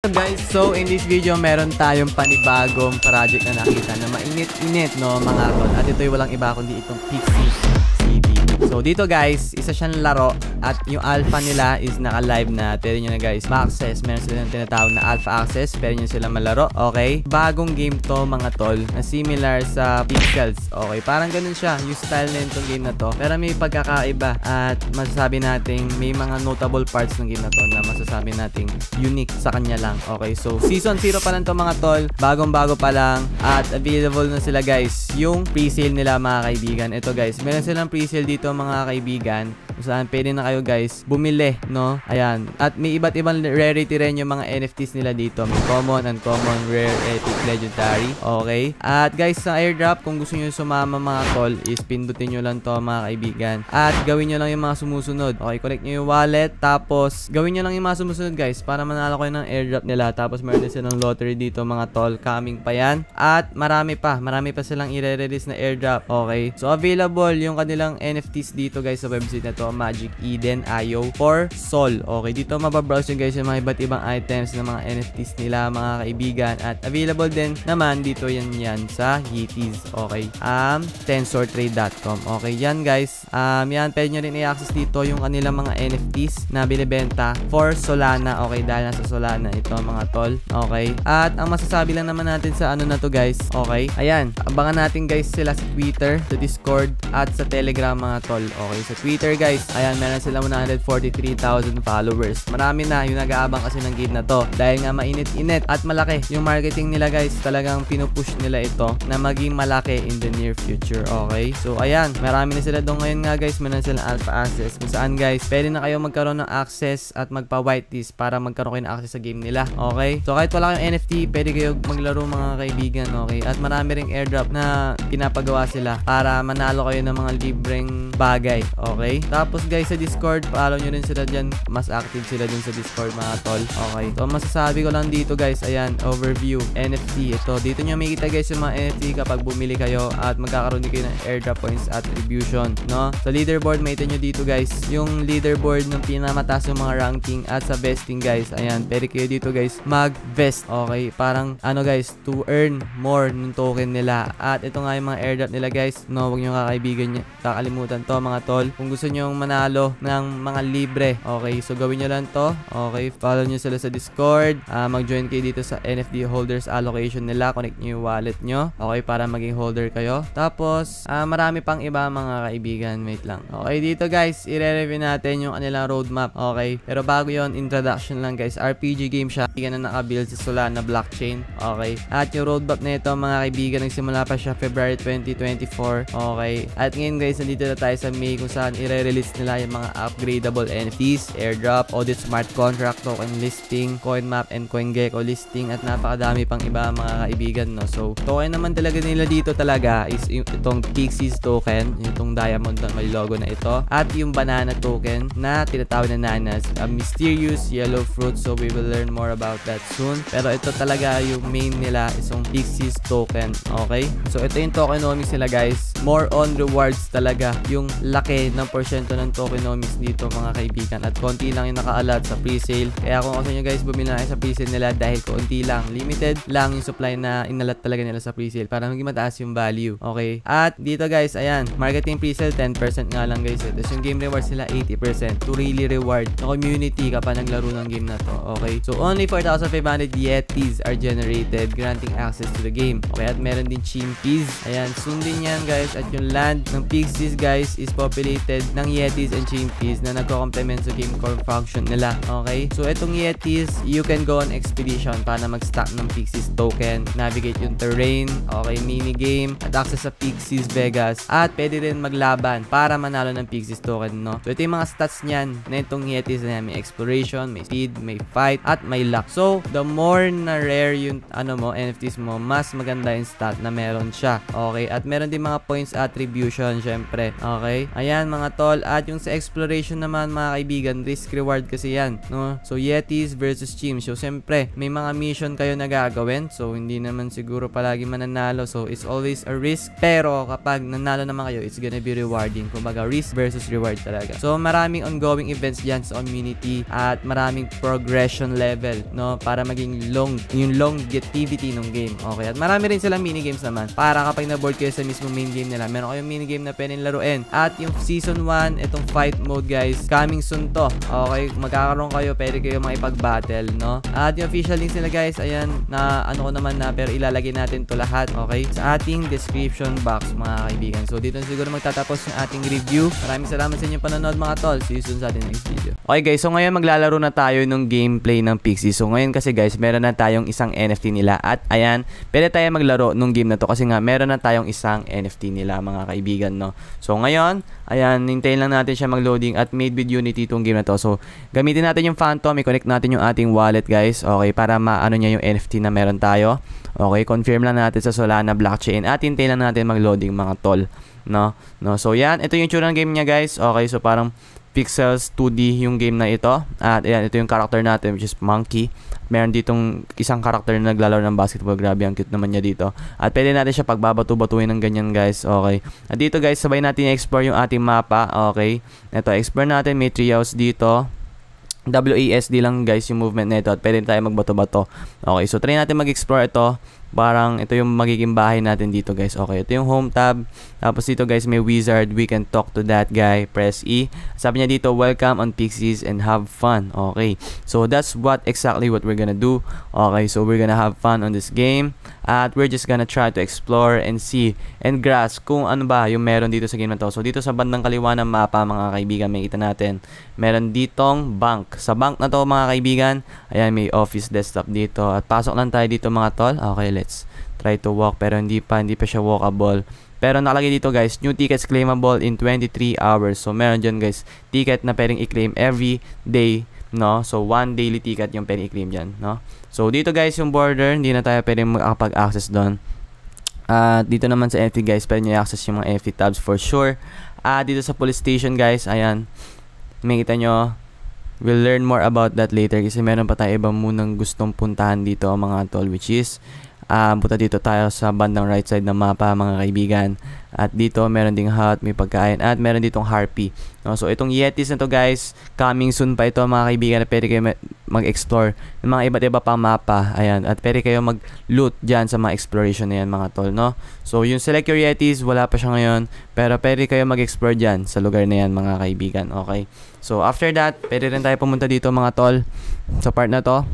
up guys? So in this video meron tayong panibagong project na nakita na mainit-init no mga tol. At ito'y walang iba kundi itong Pixies CD. So dito guys, isa siyang laro at yung alpha nila is naka-live na. Pwede nyo na guys ma-access. Meron silang tinatawag na alpha access. Pwede nyo sila malaro. Okay? Bagong game to mga tol na similar sa Pixels. Okay? Parang ganun siya. Yung style na itong game na to. Pero may pagkakaiba at masasabi nating may mga notable parts ng game na to na masasabi nating unique sa kanya lang. Okay? So season 0 pa lang to mga tol. Bagong-bago pa lang at available na sila guys. Yung pre-sale nila mga kaibigan. Ito guys, meron silang pre-sale dito mga kaibigan. Kung saan pwede na kayo guys bumili, no? Ayan. At may iba't ibang rarity rin yung mga NFTs nila dito. May common, uncommon, rare, epic, legendary. Okay? At guys, sa airdrop, kung gusto nyo sumama mga tol, is pindutin nyo lang to mga kaibigan. At gawin nyo lang yung mga sumusunod. Okay, connect nyo yung wallet. Tapos, gawin nyo lang yung mga sumusunod guys para manalo kayo ng airdrop nila. Tapos, meron din silang lottery dito mga tol. Coming pa yan. At marami pa silang i-release na airdrop. Okay? So, available yung kanilang NFTs dito guys sa website na to. Magic Eden IO for Sol. Okay, dito mababrowse nyo guys yung mga iba't ibang items ng mga NFTs nila mga kaibigan. At available din naman dito yan sa Yetis. Okay, tensortrade.com. Okay, yan guys. Yan, pwede nyo rin i-access dito yung kanilang mga NFTs na binibenta for Solana. Okay, dahil nasa Solana ito mga tol. Okay, at ang masasabi lang naman natin sa ano na to guys. Okay, ayan, abangan natin guys sila sa Twitter, sa Discord, at sa Telegram mga tol. Okay, sa Twitter guys, ayan, meron sila 143,000 followers. Marami na yung nag-aabang kasi ng game na to. Dahil nga mainit-init at malaki yung marketing nila guys. Talagang pinupush nila ito na maging malaki in the near future. Okay? So, ayan. Marami na sila doon ngayon nga guys. Meron silang alpha access. Kung saan guys, pwede na kayo magkaroon ng access at magpa-whitelist para magkaroon kayo ng access sa game nila. Okay? So, kahit wala kayong NFT, pwede kayo maglaro mga kaibigan. Okay? At marami ring airdrop na pinapagawa sila para manalo kayo ng mga libreng bagay. Okay? Tapos guys, sa Discord, follow nyo rin sila dyan. Mas active sila dun sa Discord mga tol. Okay. So, masasabi ko lang dito guys, ayan, overview, NFT. Ito, dito nyo makikita guys yung mga NFT kapag bumili kayo at magkakaroon din kayo ng airdrop points attribution, no? Sa leaderboard, makita nyo dito guys, yung leaderboard ng pinamataas yung mga ranking at sa vesting guys, ayan, pwede kayo dito guys mag-vest. Okay. Parang, ano guys, to earn more ng token nila. At ito nga yung mga airdrop nila guys, no? Huwag nyo kakalimutan to mga tol. Kung gusto nyo manalo ng mga libre. Okay, so gawin nyo lang to. Okay, follow nyo sila sa Discord. Mag-join kayo dito sa NFT holders allocation nila. Connect nyo yung wallet nyo. Okay, para maging holder kayo. Tapos, marami pang iba mga kaibigan. Wait lang. Okay, dito guys, i-review natin yung kanilang roadmap. Okay, pero bago yon, introduction lang guys. RPG game siya. Kaibigan na nakabuild sa Solana blockchain. Okay, at yung roadmap na ito mga kaibigan, nagsimula pa siya February 2024. Okay, at ngayon guys, nandito na tayo sa May kung saan i-release nila yung mga upgradable NFTs, airdrop, audit smart contract, token listing, coin map, and CoinGecko listing, at napakadami pang iba mga kaibigan, no? So, token naman talaga nila dito talaga is itong Pixies token, itong diamond na may logo na ito, at yung banana token na tinatawag na nanas, a mysterious yellow fruit. So, we will learn more about that soon. Pero ito talaga yung main nila, isang Pixies token. Okay? So, ito yung tokenomics nila guys. More on rewards talaga. Yung laki ng porsyento ng tokenomics dito mga kaibigan, at konti lang yung naka-allot sa pre-sale. Kaya kung gusto nyo guys bumili na kayo sa pre-sale nila dahil konti lang, limited lang yung supply na inalat talaga nila sa pre-sale para maging mataas yung value. Okay, at dito guys, ayan, marketing pre-sale 10% nga lang guys. Tapos yung game rewards nila 80% to really reward the community kapag naglaro ng game na to. Okay, so only 4,500 Yetis are generated granting access to the game. Okay, at meron din Chimpies. Ayan, soon din yan guys. At yung land ng Pixies guys is populated ng Yetis and Chimpies na nagko-complement sa game core function nila. Okay? So, itong Yetis, you can go on expedition para mag-stack ng Pixies token, navigate yung terrain, okay, mini game, at access sa Pixies Vegas, at pwede rin maglaban para manalo ng Pixies token, no? So, ito yung mga stats niyan na itong Yetis na may exploration, may speed, may fight, at may luck. So, the more na rare yung NFTs mo, mas maganda yung stat na meron siya. Okay? At meron din mga points attribution, syempre. Okay? Ayan mga tol, At yung sa exploration naman mga kaibigan, risk reward kasi yan, no? So Yetis versus Chimps. So siyempre, may mga mission kayo na gagawin. So hindi naman siguro palagi mananalo. So it's always a risk. Pero kapag nanalo naman kayo, it's gonna be rewarding. Kumbaga risk versus reward talaga. So maraming ongoing events dyan sa community at maraming progression level, no? Para maging yung longevity ng game. Okay. At marami rin silang minigames naman. Para kapag na-board kayo sa mismo main game nila, meron kayong minigame na pwedeng laruin. At yung season 1, itong fight mode guys, coming soon to. Okay, magkakaroon kayo, pwede kayo makipag-battle, no? At yung official links nila guys, ayan, na ano ko naman na, pero ilalagay natin to lahat, okay? Sa ating description box mga kaibigan. So dito siguro magtatapos yung ating review. Maraming salamat sa inyong panonood mga tol. See you soon sa ating next video. Okay guys, so ngayon maglalaro na tayo ng gameplay ng Pixie. So ngayon kasi guys, meron na tayong isang NFT nila. At ayan, pwede tayo maglaro nung game na to kasi nga meron na tayong isang NFT nila mga kaibigan, no? So ngayon, ayan, hintayin lang natin siya mag-loading at made with Unity itong game na to. So gamitin natin yung Phantom, i-connect natin yung ating wallet guys, okay, para maano niya yung NFT na meron tayo. Okay, confirm lang natin sa Solana blockchain at hintayin lang natin mag-loading mga tol, no? So yan, ito yung tsura ng game niya guys. Okay, so parang Pixels 2D yung game na ito. At ayan, ito yung character natin which is Monkey. Meron ditong isang character na naglalaro ng basketball. Grabe, ang cute naman niya dito. At pwede natin siya pagbabato-batuin ng ganyan guys. Okay. At dito guys, sabay natin i-explore yung ating mapa. Okay. Ito, explore natin. May treehouse dito. WASD lang guys yung movement nito at pwede tayo magbato-bato. Okay, so try natin mag-explore ito. Parang ito yung magiging bahay natin dito guys. Okay, ito yung home tab. Tapos dito guys may wizard. We can talk to that guy. Press E. Sabi niya dito, welcome on Pixies and have fun. Okay, so that's exactly what we're gonna do. Okay, so we're gonna have fun on this game. At we're just gonna try to explore and see and grasp kung ano ba yung meron dito sa game na to. So dito sa bandang kaliwa ng mapa mga kaibigan, makikita natin meron ditong bank. Sa bank na to mga kaibigan, ayan, may office desktop dito. At pasok lang tayo dito mga tol. Okay, let's try to walk, pero hindi pa siya walkable. Pero nakalagay dito guys, new tickets claimable in 23 hours. So meron dyan guys, ticket na pwedeng i-claim every day, no? So 1 daily ticket yung pwedeng i-claim dyan, no? So dito guys yung border, hindi na tayo pwedeng makapag-access doon. Dito naman sa NFT guys, pwede nyo i-access yung mga NFT tabs for sure. Dito sa police station guys, ayan, makita nyo, we'll learn more about that later kasi meron pa tayo ibang munang gustong puntahan dito mga tol, which is punta dito tayo sa bandang right side ng mapa mga kaibigan. At dito meron ding hut, may pagkain, at meron ditong harpy, no? So itong Yetis na to guys, coming soon pa ito mga kaibigan. Pwede kayo mag-explore ng mga iba't iba pang mapa. Ayan, at pwede kayo mag-loot dyan sa mga exploration na yan mga tol, no? So yung select your Yetis, wala pa siya ngayon, pero pwede kayo mag-explore dyan sa lugar na yan mga kaibigan. Okay, so after that, pwede rin tayo pumunta dito mga tol sa part na to,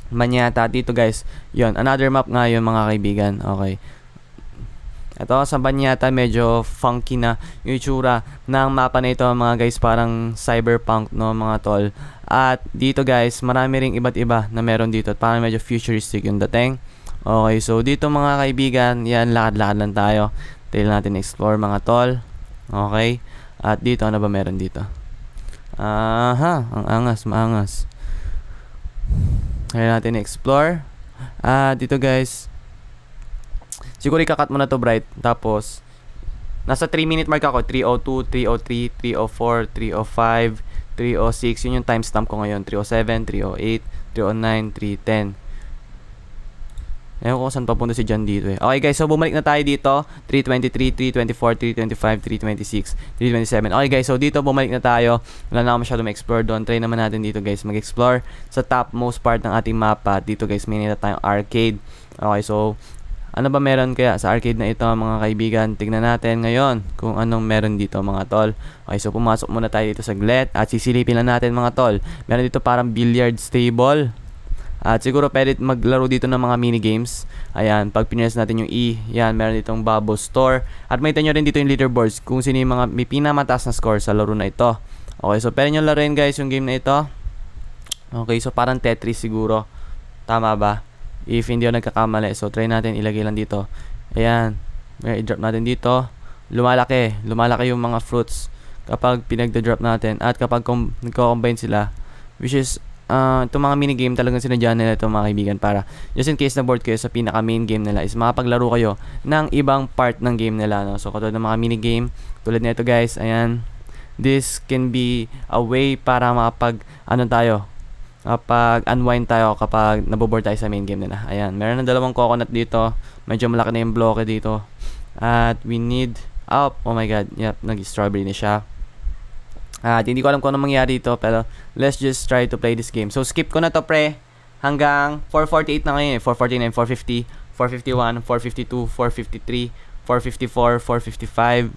Manyata. Dito guys, yon, another map nga yun mga kaibigan. Okay, ito sa Manyata, medyo funky na yung itsura ng mapa na ito mga guys, parang cyberpunk, no mga tol. At dito guys, marami ring iba't iba na meron dito at parang medyo futuristic yung dating. Okay, so dito mga kaibigan, yan, lakad-lakad lang tayo. Tayo natin explore mga tol. Okay, at dito ano ba meron dito? Ang angas, maangas. Kaya natin explore. Dito guys, siguro ikakat mo na to bright. Tapos nasa 3 minute mark ako. 3:02, 3:03, 3:04, 3:05, 3:06. Yun yung timestamp ko ngayon. 3:07, 3:08, 3:09, 3:10. Ewan ko saan papunta si John dito eh. Okay guys, so bumalik na tayo dito. 3:23, 3:24, 3:25, 3:26, 3:27. Okay guys, so dito bumalik na tayo. Wala na ako masyado ma-explore doon. Try naman natin dito guys mag-explore sa topmost part ng ating mapa. Dito guys, may nila tayong arcade. Okay, so ano ba meron kaya sa arcade na ito mga kaibigan? Tignan natin ngayon kung anong meron dito mga tol. Okay, so pumasok muna tayo dito saglit at sisilipin lang natin mga tol. Meron dito parang billiard table. At siguro pwede maglaro dito ng mga minigames. Ayan, pag pinress natin yung E, yan, meron ditong Bubble Store. At may nyo rin dito yung leaderboards kung sino yung mga may pinamataas na score sa laro na ito. Okay, so pwede nyo laruin guys yung game na ito. Okay, so parang Tetris siguro. Tama ba? If hindi ako nagkakamali. So try natin, ilagay lang dito. Ayan, i-drop natin dito. Lumalaki yung mga fruits kapag pinagda-drop natin. At kapag nagko-combine sila, which is itong mga minigame talagang sinadya nila itong mga kaibigan para just in case na board kayo sa pinaka main game nila is makapaglaro kayo ng ibang part ng game nila, no? So katulad ng mga minigame tulad nito guys, ayan, this can be a way para makapag kapag unwind tayo kapag nabobore tayo sa main game nila. Ayan, meron ng dalawang coconut dito. Medyo malaki na yung bloke dito. At we need oh my god, yep, nag-strawberry na siya. At hindi ko alam kung ano mangyari dito, pero let's just try to play this game. So skip ko na to pre hanggang 448 na ngayon, 449, 450, 451, 452, 453, 454, 455.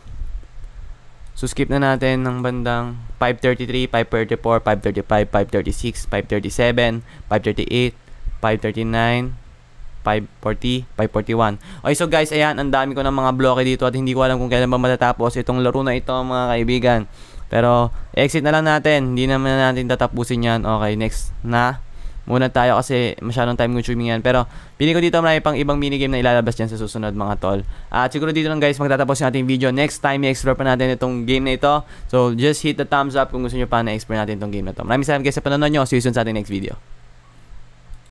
So skip na natin ng bandang 533, 534, 535, 536, 537, 538, 539, 540, 541. Okay, so guys, ayan, ang dami ko ng mga bloke dito at hindi ko alam kung kailan ba matatapos itong laro na ito, mga kaibigan. Pero exit na lang natin, hindi naman natin tatapusin yan. Okay, next na muna tayo kasi masyadong time consuming yan. Pero pili ko dito marami pang ibang minigame na ilalabas dyan sa susunod, mga tol. At siguro dito lang guys magtatapos yung ating video. Next time i-explore pa natin itong game na ito. So just hit the thumbs up kung gusto nyo pa na-explore natin itong game na ito. Maraming salamat guys sa panonood nyo. See you soon sa ating next video.